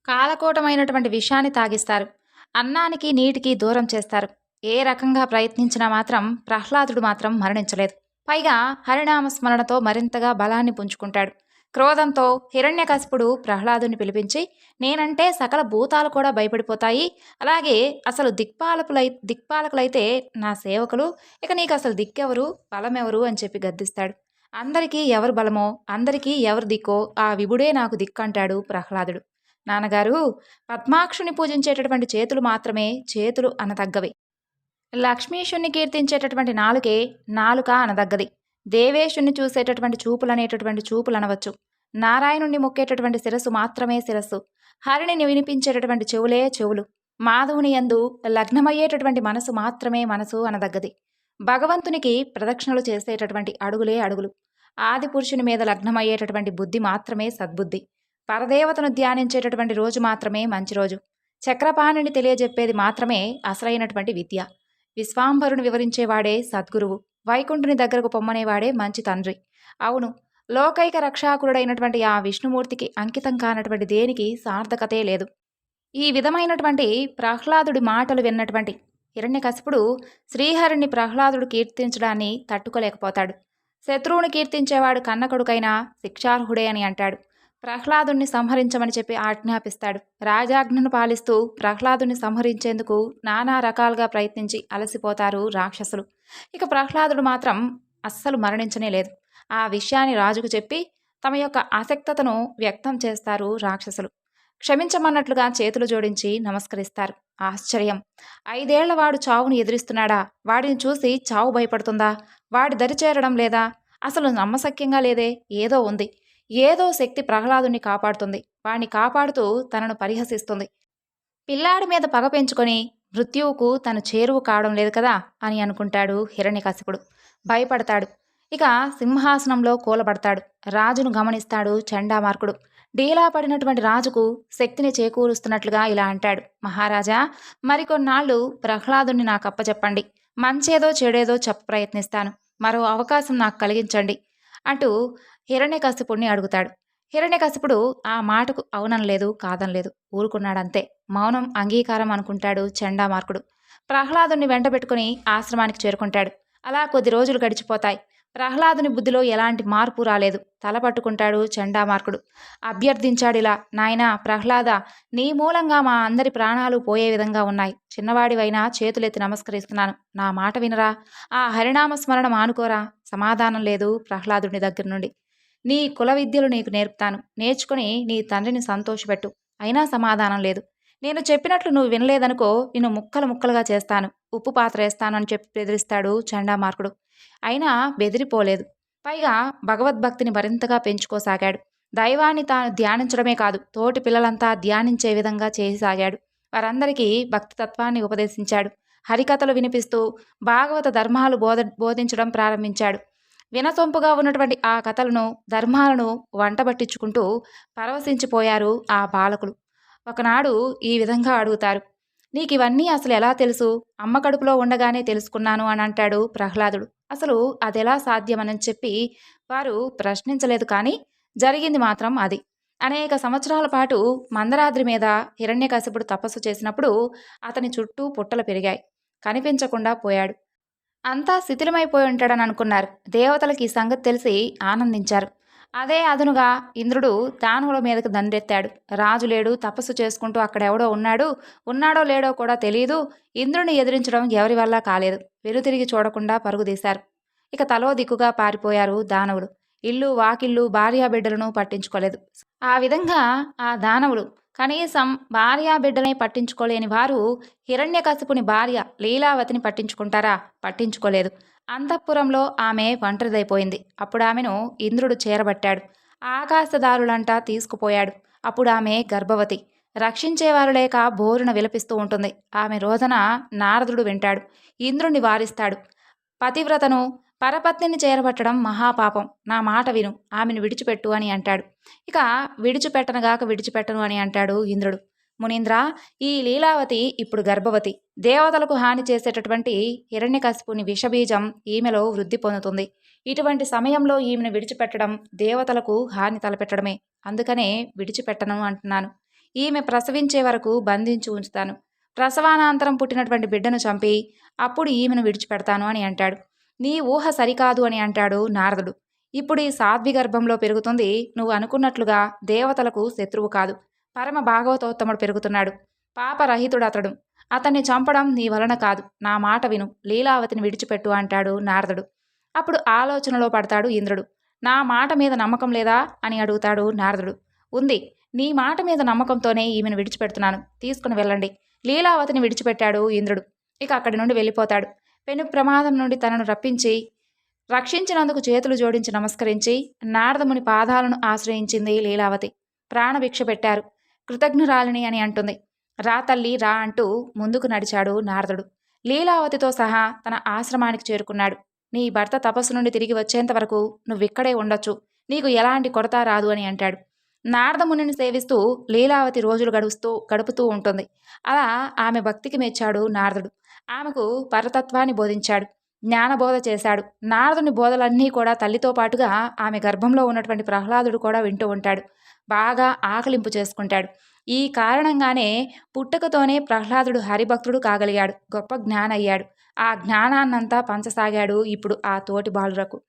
కాలకోటమైనటువంటి విషాన్ని తాగిస్తారు, అన్నానికి నీటికి దూరం చేస్తారు. ఏ రకంగా ప్రయత్నించినా మాత్రం ప్రహ్లాదుడు మాత్రం మరణించలేదు. పైగా హరినామస్మరణతో మరింతగా బలాన్ని పుంజుకుంటాడు. క్రోధంతో హిరణ్యకశిపుడు ప్రహ్లాదుని పిలిపించి, నేనంటే సకల భూతాలు కూడా భయపడిపోతాయి, అలాగే అసలు దిక్పాలకులైతే నా సేవకులు, ఇక నీకు అసలు దిక్కెవరు, బలమెవరు అని చెప్పి గద్దిస్తాడు. అందరికీ ఎవరు బలమో, అందరికీ ఎవరు దిక్కో ఆ విభుడే నాకు దిక్కంటాడు ప్రహ్లాదుడు. నాన్నగారు, పద్మాక్షుని పూజించేటటువంటి చేతులు మాత్రమే చేతులు అనదగ్గవి. లక్ష్మీషుణ్ణి కీర్తించేటటువంటి నాలుకే నాలుక అనదగ్గది. దేవేశుణ్ణి చూసేటటువంటి చూపులనేటటువంటి చూపులనవచ్చు. నారాయణుణ్ణి మొక్కేటటువంటి శిరస్సు మాత్రమే శిరస్సు. హరిని వినిపించేటటువంటి చెవులే చెవులు. మాధవుని యందు లగ్నమయ్యేటటువంటి మనసు మాత్రమే మనసు అనదగ్గది. భగవంతునికి ప్రదక్షిణలు చేసేటటువంటి అడుగులే అడుగులు. ఆది పురుషుని మీద లగ్నమయ్యేటటువంటి బుద్ధి మాత్రమే సద్బుద్ధి. పరదేవతను ధ్యానించేటటువంటి రోజు మాత్రమే మంచి రోజు. చక్రపాణిని తెలియజెప్పేది మాత్రమే అసలైనటువంటి విద్య. విశ్వాంభరుని వివరించేవాడే సద్గురువు. వైకుంఠుని దగ్గరకు పొమ్మనేవాడే మంచి తండ్రి. అవును, లోకైక రక్షాకురుడైనటువంటి ఆ విష్ణుమూర్తికి అంకితం కానటువంటి దేనికి సార్థకతే లేదు. ఈ విధమైనటువంటి ప్రహ్లాదుడి మాటలు విన్నటువంటి హిరణ్యకశిపుడు శ్రీహరిని ప్రహ్లాదుడు కీర్తించడాన్ని తట్టుకోలేకపోతాడు. శత్రువుని కీర్తించేవాడు కన్న కొడుకైనా శిక్షార్హుడే అని అంటాడు. ప్రహ్లాదుని సంహరించమని చెప్పి ఆజ్ఞాపిస్తాడు. రాజాజ్ఞను పాలిస్తూ ప్రహ్లాదుని సంహరించేందుకు నానా రకాలుగా ప్రయత్నించి అలసిపోతారు రాక్షసులు. ఇక ప్రహ్లాదుడు మాత్రం అస్సలు మరణించనే లేదు. ఆ విషయాన్ని రాజుకు చెప్పి తమ యొక్క ఆసక్తతను వ్యక్తం చేస్తారు రాక్షసులు. క్షమించమన్నట్లుగా చేతులు జోడించి నమస్కరిస్తారు. ఆశ్చర్యం! 5 ఏళ్లవాడు చావును ఎదిరిస్తున్నాడా? వాడిని చూసి చావు భయపడుతుందా? వాడి దరి చేరడం లేదా? అసలు నమ్మశక్యంగా లేదే. ఏదో ఉంది. ఏదో శక్తి ప్రహ్లాదుని కాపాడుతుంది. వాణ్ణి కాపాడుతూ తనను పరిహసిస్తుంది. పిల్లాడి మీద పగ పెంచుకొని మృత్యువుకు తను చేరువు కావడం లేదు కదా అని అనుకుంటాడు హిరణ్యకశిపుడు. భయపడతాడు. ఇక సింహాసనంలో కూలబడతాడు. రాజును గమనిస్తాడు చండామార్కుడు. డీలా పడినటువంటి రాజుకు శక్తిని చేకూరుస్తున్నట్లుగా ఇలా అంటాడు. మహారాజా, మరికొన్నాళ్ళు ప్రహ్లాదుని నాకు అప్పచెప్పండి. మంచేదో చెడేదో ప్రయత్నిస్తాను. మరో అవకాశం నాకు కలిగించండి అంటూ హిరణ్యకశిపుడిని అడుగుతాడు. హిరణ్యకశిపుడు ఆ మాటకు అవుననలేదు, కాదనలేదు, ఊరుకున్నాడంతే. మౌనం అంగీకారం అనుకుంటాడు చండామార్కుడు. ప్రహ్లాదుని వెంటబెట్టుకుని ఆశ్రమానికి చేరుకుంటాడు. అలా కొద్ది రోజులు గడిచిపోతాయి. ప్రహ్లాదుని బుద్ధిలో ఎలాంటి మార్పు రాలేదు. తల పట్టుకుంటాడు చండామార్కుడు. అభ్యర్థించాడిలా, నాయనా ప్రహ్లాద, నీ మూలంగా మా అందరి ప్రాణాలు పోయే విధంగా ఉన్నాయి. చిన్నవాడివైనా చేతులెత్తి నమస్కరిస్తున్నాను. నా మాట వినరా? ఆ హరినామస్మరణ మానుకోరా? సమాధానం లేదు ప్రహ్లాదుని దగ్గర నుండి. నీ కుల విద్యలు నీకు నేర్పుతాను. నేర్చుకుని నీ తండ్రిని సంతోషపెట్టు. అయినా సమాధానం లేదు. నేను చెప్పినట్లు నువ్వు వినలేదనుకో, నిన్ను ముక్కలు ముక్కలుగా చేస్తాను, ఉప్పు పాత్ర వేస్తాను అని చెప్పి బెదిరిస్తాడు చండామార్కుడు. అయినా బెదిరిపోలేదు. పైగా భగవద్భక్తిని మరింతగా పెంచుకోసాగాడు. దైవాన్ని తాను ధ్యానించడమే కాదు, తోటి పిల్లలంతా ధ్యానించే విధంగా చేసాగాడు. వారందరికీ భక్తి తత్వాన్ని ఉపదేశించాడు. హరికథలు వినిపిస్తూ భాగవత ధర్మాలు బోధించడం ప్రారంభించాడు. వినసొంపుగా ఉన్నటువంటి ఆ కథలను, ధర్మాలను వంటబట్టించుకుంటూ పరవశించిపోయారు ఆ బాలకులు. ఒకనాడు ఈ విధంగా అడుగుతారు. నీకివన్నీ అసలు ఎలా తెలుసు? అమ్మ కడుపులో ఉండగానే తెలుసుకున్నాను అని అంటాడు ప్రహ్లాదుడు. అసలు అదెలా సాధ్యమని చెప్పి వారు ప్రశ్నించలేదు. కానీ జరిగింది మాత్రం అది. అనేక సంవత్సరాల పాటు మందరాద్రి మీద హిరణ్యకశిపుడు తపస్సు చేసినప్పుడు అతని చుట్టూ పుట్టలు పెరిగాయి. కనిపించకుండా పోయాడు. అంతా శిథిలమైపోయి ఉంటాడని అనుకున్నారు. దేవతలకి ఈ సంగతి తెలిసి ఆనందించారు. అదే అదునుగా ఇంద్రుడు దానవుల మీదకు దండెత్తాడు. రాజు లేడు, తపస్సు చేసుకుంటూ అక్కడెవడో ఉన్నాడు. ఉన్నాడో లేడో కూడా తెలీదు. ఇంద్రుని ఎదిరించడం ఎవరి వల్ల కాలేదు. వెనుతిరిగి చూడకుండా పరుగుదీశారు. ఇక తలో దిక్కుగా పారిపోయారు దానవులు. ఇల్లు వాకిళ్ళు భార్యాబిడ్డలను పట్టించుకోలేదు. ఆ విధంగా ఆ దానవులు కనీసం భార్యాబిడ్డనే పట్టించుకోలేని వారు హిరణ్యకశిపుని భార్య లీలావతిని పట్టించుకుంటారా? పట్టించుకోలేదు. అంతఃపురంలో ఆమె ఒంటరిదైపోయింది. అప్పుడు ఆమెను ఇంద్రుడు చేరబట్టాడు. ఆకాశదారులంటా తీసుకుపోయాడు. అప్పుడు ఆమె గర్భవతి. రక్షించేవారు లేక బోరున విలపిస్తూ ఉంటుంది. ఆమె రోదన నారదుడు వింటాడు. ఇంద్రుణ్ణి వారిస్తాడు. పతివ్రతను పరపత్నిని చేరబట్టడం మహాపాపం. నా మాట విను, ఆమెను విడిచిపెట్టు అని అంటాడు. ఇక విడిచిపెట్టనుగాక విడిచిపెట్టను అని అంటాడు ఇంద్రుడు. మునీంద్ర, ఈ లీలావతి ఇప్పుడు గర్భవతి. దేవతలకు హాని చేసేటటువంటి హిరణ్యకశిపుని విషబీజం ఈమెలో వృద్ధి పొందుతుంది. ఇటువంటి సమయంలో ఈమెను విడిచిపెట్టడం దేవతలకు హాని తలపెట్టడమే. అందుకనే విడిచిపెట్టను అంటున్నాను. ఈమె ప్రసవించే వరకు బంధించి ఉంచుతాను. ప్రసవానంతరం పుట్టినటువంటి బిడ్డను చంపి అప్పుడు ఈమెను విడిచిపెడతాను అని అంటాడు. నీ ఊహ సరికాదు అని అంటాడు నారదుడు. ఇప్పుడు ఈ సాధ్వి గర్భంలో పెరుగుతుంది. నువ్వు అనుకున్నట్లుగా దేవతలకు శత్రువు కాదు. పరమ భాగవతోత్తముడు పెరుగుతున్నాడు. పాపరహితుడు అతడు. అతన్ని చంపడం నీ వలన కాదు. నా మాట విను, లీలావతిని విడిచిపెట్టు అంటాడు నారదుడు. అప్పుడు ఆలోచనలో పడతాడు ఇంద్రుడు. నా మాట మీద నమ్మకం లేదా అని అడుగుతాడు నారదుడు. ఉంది. నీ మాట మీద నమ్మకంతోనే ఈమెను విడిచిపెడుతున్నాను. తీసుకుని వెళ్ళండి. లీలావతిని విడిచిపెట్టాడు ఇంద్రుడు. ఇక అక్కడి నుండి వెళ్ళిపోతాడు. పెను ప్రమాదం నుండి తనను రక్షించినందుకు చేతులు జోడించి నమస్కరించి నారదముని పాదాలను ఆశ్రయించింది లీలావతి. ప్రాణభిక్ష పెట్టారు. కృతజ్ఞురాలిని అని అంటుంది. రా తల్లి రా అంటూ ముందుకు నడిచాడు నారదుడు. లీలావతితో సహా తన ఆశ్రమానికి చేరుకున్నాడు. నీ భర్త తపస్సు నుండి తిరిగి వచ్చేంత వరకు నువ్విక్కడే ఉండొచ్చు. నీకు ఎలాంటి కొరత రాదు అని అంటాడు. నారదమునిని సేవిస్తూ లీలావతి రోజులు గడుపుతూ ఉంటుంది. అలా ఆమె భక్తికి మెచ్చాడు నారదుడు. ఆమెకు పరతత్వాన్ని బోధించాడు. జ్ఞానబోధ చేశాడు. నారదుని బోధలన్నీ కూడా తల్లితో పాటుగా ఆమె గర్భంలో ఉన్నటువంటి ప్రహ్లాదుడు కూడా వింటూ ఉంటాడు. బాగా ఆకలింపు చేసుకుంటాడు. ఈ కారణంగానే పుట్టుకతోనే ప్రహ్లాదుడు హరిభక్తుడు కాగలిగాడు. గొప్ప జ్ఞానయ్యాడు. ఆ జ్ఞానాన్నంతా పంచసాగాడు ఇప్పుడు ఆ తోటి బాలురకు.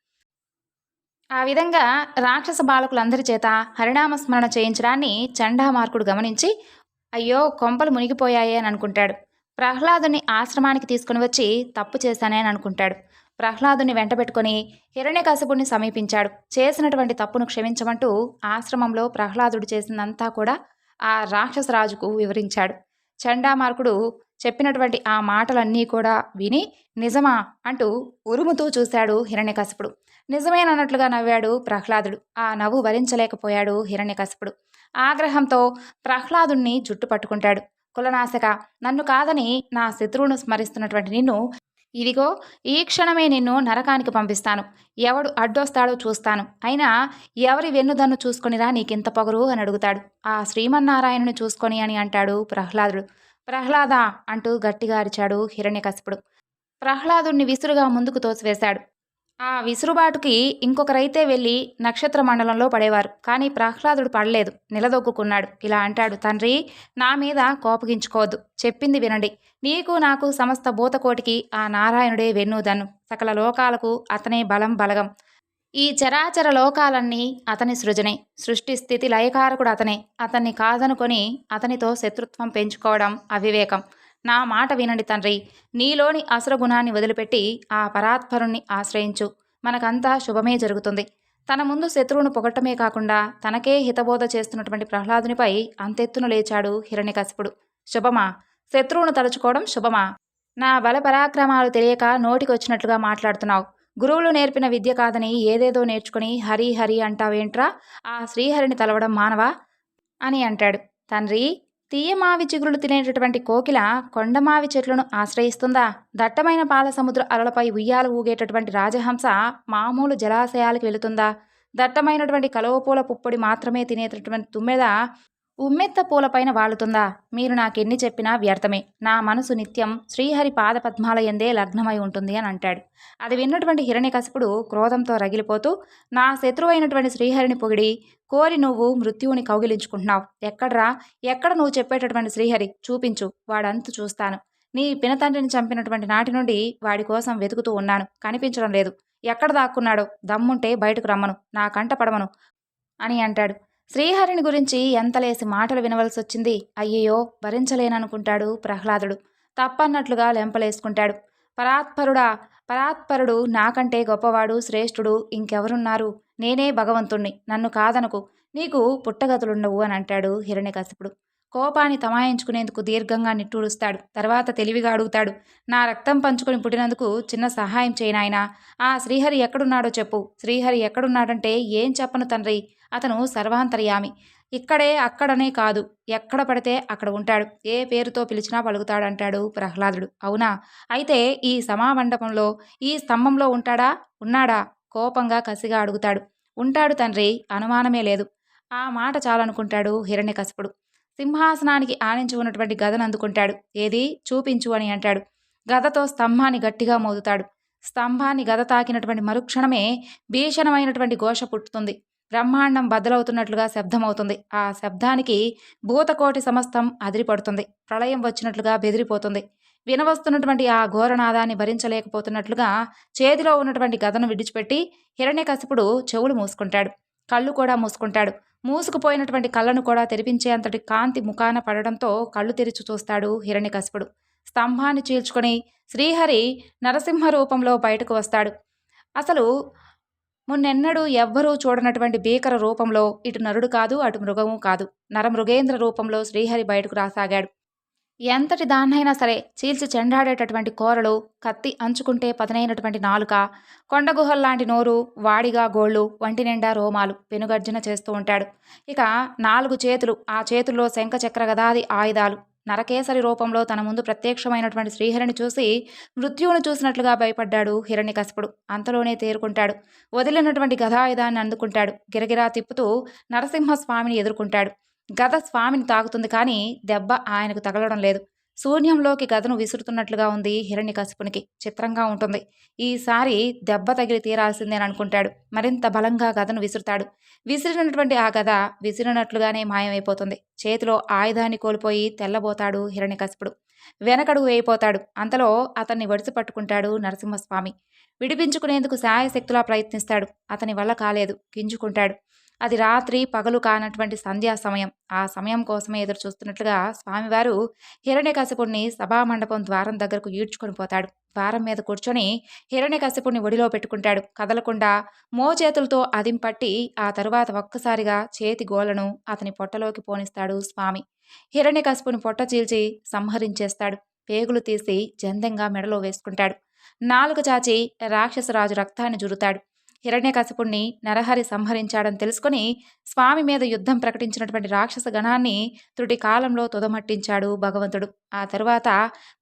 ఆ విధంగా రాక్షస బాలకులందరి చేత హరినామస్మరణ చేయించడాన్ని చండామార్కుడు గమనించి అయ్యో కొంపలు మునిగిపోయాయే అని అనుకుంటాడు. ప్రహ్లాదుని ఆశ్రమానికి తీసుకుని వచ్చి తప్పు చేశానే అని అనుకుంటాడు. ప్రహ్లాదుని వెంటబెట్టుకుని హిరణ్యకశిపుణ్ణి సమీపించాడు. చేసినటువంటి తప్పును క్షమించమంటూ ఆశ్రమంలో ప్రహ్లాదుడు చేసిందంతా కూడా ఆ రాక్షసరాజుకు వివరించాడు. చండామార్కుడు చెప్పినటువంటి ఆ మాటలన్నీ కూడా విని నిజమా అంటూ ఉరుముతూ చూశాడు హిరణ్యకశిపుడు. నిజమేనన్నట్లుగా నవ్వాడు ప్రహ్లాదుడు. ఆ నవ్వు భరించలేకపోయాడు హిరణ్యకశిపుడు. ఆగ్రహంతో ప్రహ్లాదుణ్ణి జుట్టు పట్టుకుంటాడు. కులనాశక, నన్ను కాదని నా శత్రువును స్మరిస్తున్నటువంటి నిన్ను ఇదిగో ఈ క్షణమే నిన్ను నరకానికి పంపిస్తాను. ఎవడు అడ్డొస్తాడో చూస్తాను. అయినా ఎవరి వెన్నుదన్ను చూసుకొనిరా నీకింత పొగరు అని అడుగుతాడు. ఆ శ్రీమన్నారాయణుని చూసుకొని అని అంటాడు ప్రహ్లాదుడు. ప్రహ్లాద అంటూ గట్టిగా అరిచాడు హిరణ్యకశిపుడు. ప్రహ్లాదుణ్ణి విసురుగా ముందుకు తోసివేశాడు. ఆ విసురుబాటుకి ఇంకొకరైతే వెళ్ళి నక్షత్ర మండలంలో పడేవారు. కానీ ప్రహ్లాదుడు పడలేదు. నిలదొక్కున్నాడు. ఇలా అంటాడు, తండ్రి, నా మీద కోపగించుకోవద్దు. చెప్పింది వినండి. నీకు నాకు సమస్త భూతకోటికి ఆ నారాయణుడే వెన్నుదన్ను. సకల లోకాలకు అతనే బలం బలగం. ఈ చరాచర లోకాలన్నీ అతని సృజనే. సృష్టి స్థితి లయకారకుడు అతనే. అతన్ని కాదనుకొని అతనితో శత్రుత్వం పెంచుకోవడం అవివేకం. నా మాట వినండి తండ్రి. నీలోని అసురగుణాన్ని వదిలిపెట్టి ఆ పరాత్పరుణ్ణి ఆశ్రయించు. మనకంతా శుభమే జరుగుతుంది. తన ముందు శత్రువును పొగట్టమే కాకుండా తనకే హితబోధ చేస్తున్నటువంటి ప్రహ్లాదునిపై అంతెత్తున లేచాడు హిరణ్యకశిపుడు. శుభమా? శత్రువును తలుచుకోవడం శుభమా? నా బల పరాక్రమాలు తెలియక నోటికొచ్చినట్లుగా మాట్లాడుతున్నావు. గురువులు నేర్పిన విద్య కాదని ఏదేదో నేర్చుకుని హరి హరి అంటావేంట్రా? ఆ శ్రీహరిని తలవడం మానవా అని అంటాడు. తండ్రి, తీయమావి చిగురులు తినేటటువంటి కోకిల కొండమావి చెట్లను ఆశ్రయిస్తుందా? దట్టమైన పాల సముద్ర అలలపై ఉయ్యాలు ఊగేటటువంటి రాజహంస మామూలు జలాశయాలకు వెళుతుందా? దట్టమైనటువంటి కలువపూల పుప్పొడి మాత్రమే తినేటటువంటి తుమ్మెద ఉమ్మెత్త పూలపైన వాలుతుందా? మీరు నాకెన్ని చెప్పినా వ్యర్థమే. నా మనసు నిత్యం శ్రీహరి పాదపద్మాల యందే లగ్నమై ఉంటుంది అని అంటాడు. అది విన్నటువంటి హిరణ్యకశిపుడు క్రోధంతో రగిలిపోతూ, నా శత్రువైనటువంటి శ్రీహరిని పొగిడి, కోరి నువ్వు మృత్యువుని కౌగిలించుకుంటున్నావు. ఎక్కడ్రా? ఎక్కడ నువ్వు చెప్పేటటువంటి శ్రీహరి? చూపించు, వాడంతు చూస్తాను. నీ పినతండ్రిని చంపినటువంటి నాటి నుండి వాడి కోసం వెతుకుతూ ఉన్నాను. కనిపించడం లేదు. ఎక్కడ దాక్కున్నాడో? దమ్ముంటే బయటకు రమ్మను, నా కంట పడమను అని అంటాడు. శ్రీహరిని గురించి ఎంతలేసి మాటలు వినవలసొచ్చింది. అయ్యయ్యో, భరించలేననుకుంటాడు ప్రహ్లాదుడు. తప్పన్నట్లుగా లెంపలేసుకుంటాడు. పరాత్పరుడా, పరాత్పరుడు నాకంటే గొప్పవాడు, శ్రేష్ఠుడు ఇంకెవరున్నారు? నేనే భగవంతుణ్ణి, నన్ను కాదనకు. నీకు పుట్టగతులుండవు అని అంటాడు హిరణ్యకశిపుడు. కోపాన్ని తమాయించుకునేందుకు దీర్ఘంగా నిట్టూరుస్తాడు. తర్వాత తెలివిగా అడుగుతాడు, నా రక్తం పంచుకొని పుట్టినందుకు చిన్న సహాయం చేయనాయనా. ఆ శ్రీహరి ఎక్కడున్నాడో చెప్పు. శ్రీహరి ఎక్కడున్నాడంటే ఏం చెప్పను తండ్రి, అతను సర్వాంతర్యామి. ఇక్కడే అక్కడనే కాదు, ఎక్కడ పడితే అక్కడ ఉంటాడు. ఏ పేరుతో పిలిచినా పలుకుతాడంటాడు ప్రహ్లాదుడు. అవునా? అయితే ఈ సమామండపంలో, ఈ స్తంభంలో ఉంటాడా? ఉన్నాడా? కోపంగా కసిగా అడుగుతాడు. ఉంటాడు తండ్రి, అనుమానమే లేదు. ఆ మాట చాలనుకుంటాడు హిరణ్యకశిపుడు. సింహాసనానికి ఆనించి ఉన్నటువంటి గదను అందుకుంటాడు. ఏది? చూపించు అని అంటాడు. గదతో స్తంభాన్ని గట్టిగా మోదుతాడు. స్తంభాన్ని గద తాకినటువంటి మరుక్షణమే భీషణమైనటువంటి ఘోష పుట్టుతుంది. బ్రహ్మాండం బద్దలవుతున్నట్లుగా శబ్దమవుతుంది. ఆ శబ్దానికి భూతకోటి సమస్తం అదిరిపడుతుంది. ప్రళయం వచ్చినట్లుగా బెదిరిపోతుంది. వినవస్తున్నటువంటి ఆ ఘోరనాదాన్ని భరించలేకపోతున్నట్లుగా చేతిలో ఉన్నటువంటి గదను విడిచిపెట్టి హిరణ్యకశిపుడు చెవులు మూసుకుంటాడు. కళ్ళు కూడా మూసుకుంటాడు. మూసుకుపోయినటువంటి కళ్ళను కూడా తెరిపించే అంతటి కాంతి ముఖాన పడడంతో కళ్ళు తెరిచి చూస్తాడు హిరణ్యకశిపుడు. స్తంభాన్ని చీల్చుకొని శ్రీహరి నరసింహ రూపంలో బయటకు వస్తాడు. అసలు మున్నెన్నడూ ఎవ్వరూ చూడనటువంటి భీకర రూపంలో, ఇటు నరుడు కాదు, అటు మృగము కాదు, నరమృగేంద్ర రూపంలో శ్రీహరి బయటకు రాసాగాడు. ఎంతటి దాన్నైనా సరే చీల్చి చెండాడేటటువంటి కోరలు, కత్తి అంచుకుంటే పదనైనటువంటి నాలుక, కొండగుహల్లాంటి నోరు, వాడిగా గోళ్ళు, వంటి నిండా రోమాలు, పెనుగర్జన చేస్తూ ఉంటాడు. ఇక 4 చేతులు, ఆ చేతుల్లో శంఖచక్ర గదాది ఆయుధాలు. నరకేసరి రూపంలో తన ముందు ప్రత్యక్షమైనటువంటి శ్రీహరిని చూసి మృత్యువును చూసినట్లుగా భయపడ్డాడు హిరణ్యకశిపుడు. అంతలోనే తేరుకుంటాడు. వదిలినటువంటి గదాయుధాన్ని అందుకుంటాడు. గిరగిరా తిప్పుతూ నరసింహస్వామిని ఎదుర్కొంటాడు. గద స్వామిని తాకుతుంది కానీ దెబ్బ ఆయనకు తగలడం లేదు. శూన్యంలోకి గదను విసురుతున్నట్లుగా ఉంది హిరణ్యకశిపునికి. చిత్రంగా ఉంటుంది. ఈసారి దెబ్బ తగిలి తీరాల్సిందేననుకుంటాడు. మరింత బలంగా గదను విసురుతాడు. విసిరినటువంటి ఆ గద విసిరినట్లుగానే మాయమైపోతుంది. చేతిలో ఆయుధాన్ని కోల్పోయి తెల్లబోతాడు హిరణ్యకశిపుడు. వెనకడుగు వేయిపోతాడు. అంతలో అతన్ని వడిసి పట్టుకుంటాడు నరసింహస్వామి. విడిపించుకునేందుకు శాయశక్తులా ప్రయత్నిస్తాడు. అతని వల్ల కాలేదు. గింజుకుంటాడు. అది రాత్రి పగలు కానటువంటి సంధ్యా సమయం. ఆ సమయం కోసమే ఎదురు చూస్తున్నట్లుగా స్వామివారు హిరణ్యకశిపుణ్ణి సభామండపం ద్వారం దగ్గరకు ఈడ్చుకొని పోతాడు. ద్వారం మీద కూర్చొని హిరణ్యకశిపుణ్ణి ఒడిలో పెట్టుకుంటాడు. కదలకుండా మోచేతులతో అదింపట్టి ఆ తరువాత ఒక్కసారిగా చేతి గోళ్లను అతని పొట్టలోకి పోనిస్తాడు స్వామి. హిరణ్యకశిపుని పొట్ట చీల్చి సంహరించేస్తాడు. పేగులు తీసి జందెంగా మెడలో వేసుకుంటాడు. నాలుక చాచి రాక్షసరాజు రక్తాన్ని జురుతాడు. హిరణ్యకశిపుణ్ణి నరహరి సంహరించాడని తెలుసుకుని స్వామి మీద యుద్ధం ప్రకటించినటువంటి రాక్షస గణాన్ని త్రుటి కాలంలో తుదమట్టించాడు భగవంతుడు. ఆ తరువాత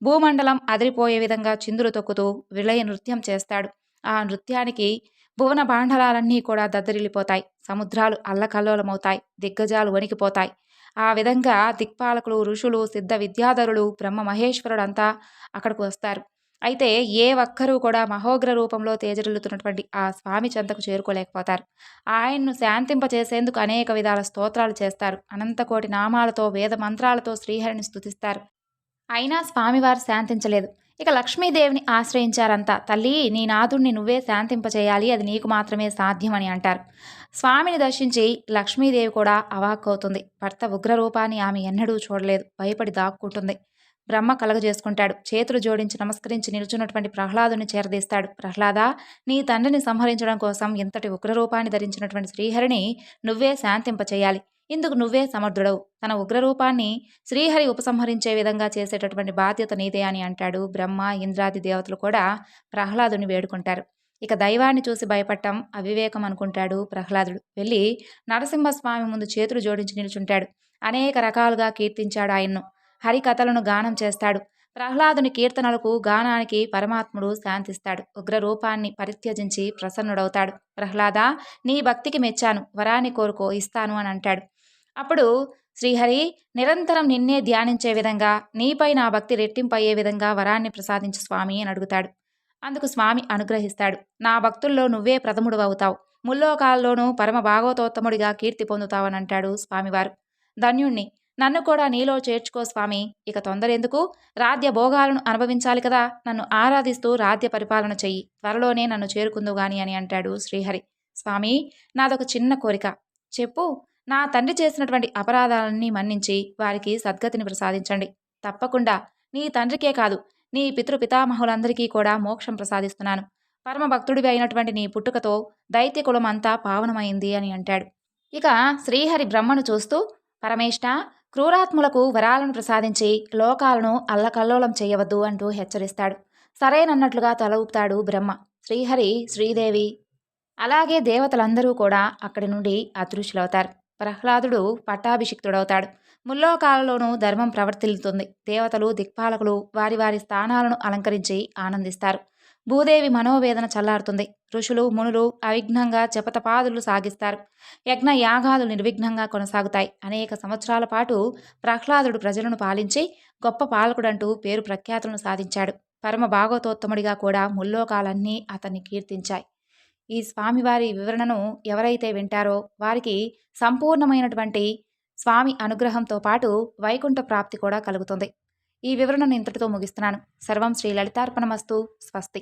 భూమండలం అదిరిపోయే విధంగా చిందులు తొక్కుతూ విలయ నృత్యం చేస్తాడు. ఆ నృత్యానికి భువన బాండలాలన్నీ కూడా దద్దరిల్లిపోతాయి. సముద్రాలు అల్లకల్లోలమవుతాయి. దిగ్గజాలు వణికిపోతాయి. ఆ విధంగా దిక్పాలకులు, ఋషులు, సిద్ధ విద్యాధరులు, బ్రహ్మ మహేశ్వరుడంతా అక్కడికి వస్తారు. అయితే ఏ ఒక్కరూ కూడా మహోగ్ర రూపంలో తేజరిల్లుతున్నటువంటి ఆ స్వామి చెంతకు చేరుకోలేకపోతారు. ఆయన్ను శాంతింపచేసేందుకు అనేక విధాల స్తోత్రాలు చేస్తారు. అనంతకోటి నామాలతో, వేద మంత్రాలతో శ్రీహరిని స్తుతిస్తారు. అయినా స్వామివారు శాంతించలేదు. ఇక లక్ష్మీదేవిని ఆశ్రయించారంతా. తల్లి, నీ నాథుణ్ణి నువ్వే శాంతింపచేయాలి, అది నీకు మాత్రమే సాధ్యమని అంటారు. స్వామిని దర్శించి లక్ష్మీదేవి కూడా అవాక్కవుతుంది. భర్త ఉగ్రరూపాన్ని ఆమె ఎన్నడూ చూడలేదు. భయపడి దాక్కుంటుంది. బ్రహ్మ కలగజేసుకుంటాడు. చేతులు జోడించి నమస్కరించి నిల్చున్నటువంటి ప్రహ్లాదుని చేరదీస్తాడు. ప్రహ్లాదా, నీ తండ్రిని సంహరించడం కోసం ఇంతటి ఉగ్రరూపాన్ని ధరించినటువంటి శ్రీహరిని నువ్వే శాంతింపచేయాలి. ఇందుకు నువ్వే సమర్థుడవు. తన ఉగ్రరూపాన్ని శ్రీహరి ఉపసంహరించే విధంగా చేసేటటువంటి బాధ్యత నీదే అని అంటాడు. బ్రహ్మ, ఇంద్రాది దేవతలు కూడా ప్రహ్లాదుని వేడుకుంటారు. ఇక దైవాన్ని చూసి భయపడటం అవివేకం అనుకుంటాడు ప్రహ్లాదుడు. వెళ్ళి నరసింహస్వామి ముందు చేతులు జోడించి నిల్చుంటాడు. అనేక రకాలుగా కీర్తించాడు ఆయన్ను. హరికథలను గానం చేస్తాడు. ప్రహ్లాదుని కీర్తనలకు, గానానికి పరమాత్ముడు శాంతిస్తాడు. ఉగ్రరూపాన్ని పరిత్యజించి ప్రసన్నుడవుతాడు. ప్రహ్లాదా, నీ భక్తికి మెచ్చాను, వరాన్ని కోరుకో, ఇస్తాను అని అంటాడు. అప్పుడు శ్రీహరి, నిరంతరం నిన్నే ధ్యానించే విధంగా, నీపై నా భక్తి రెట్టింపయ్యే విధంగా వరాన్ని ప్రసాదించు స్వామి అని అడుగుతాడు. అందుకు స్వామి అనుగ్రహిస్తాడు. నా భక్తుల్లో నువ్వే ప్రథముడు అవుతావు, ముల్లోకాల్లోనూ పరమ భాగవతోత్తముడిగా కీర్తి పొందుతావని అంటాడు స్వామివారు. ధన్యుణ్ణి, నన్ను కూడా నీలో చేర్చుకో స్వామి, ఇక తొందరెందుకు, రాజ్య భోగాలను అనుభవించాలి కదా, నన్ను ఆరాధిస్తూ రాజ్య పరిపాలన చెయ్యి, త్వరలోనే నన్ను చేరుకుందుగాని అని అంటాడు శ్రీహరి. స్వామి, నాదొక చిన్న కోరిక, చెప్పు. నా తండ్రి చేసినటువంటి అపరాధాలన్నీ మన్నించి వారికి సద్గతిని ప్రసాదించండి. తప్పకుండా, నీ తండ్రికే కాదు, నీ పితృపితామహులందరికీ కూడా మోక్షం ప్రసాదిస్తున్నాను. పరమ భక్తుడివి అయినటువంటి నీ పుట్టుకతో దైత్య కులం అంతా పావనమైంది అని అంటాడు. ఇక శ్రీహరి బ్రహ్మను చూస్తూ, పరమేష్ట, క్రూరాత్ములకు వరాలను ప్రసాదించి లోకాలను అల్లకల్లోలం చేయవద్దు అంటూ హెచ్చరిస్తాడు. సరేనన్నట్లుగా తల ఊపుతాడు బ్రహ్మ. శ్రీహరి, శ్రీదేవి, అలాగే దేవతలందరూ కూడా అక్కడి నుండి అదృశ్యులవుతారు. ప్రహ్లాదుడు పట్టాభిషిక్తుడవుతాడు. ముల్లోకాలలోనూ ధర్మం ప్రవర్తిల్లుతుంది. దేవతలు, దిక్పాలకులు వారి వారి స్థానాలను అలంకరించి ఆనందిస్తారు. భూదేవి మనోవేదన చల్లారుతుంది. ఋషులు, మునులు అవిఘ్నంగా జపతపాదులు సాగిస్తారు. యజ్ఞ యాగాలు నిర్విఘ్నంగా కొనసాగుతాయి. అనేక సంవత్సరాల పాటు ప్రహ్లాదుడు ప్రజలను పాలించి గొప్ప పాలకుడంటూ పేరు ప్రఖ్యాతులను సాధించాడు. పరమ భాగవతోత్తముడిగా కూడా ముల్లోకాలన్నీ అతన్ని కీర్తించాయి. ఈ స్వామివారి వివరణను ఎవరైతే వింటారో వారికి సంపూర్ణమైనటువంటి స్వామి అనుగ్రహంతో పాటు వైకుంఠ ప్రాప్తి కూడా కలుగుతుంది. ఈ వివరణను ఇంతటితో ముగిస్తున్నాను. సర్వం శ్రీ లలితార్పణమస్తు. స్వస్తి.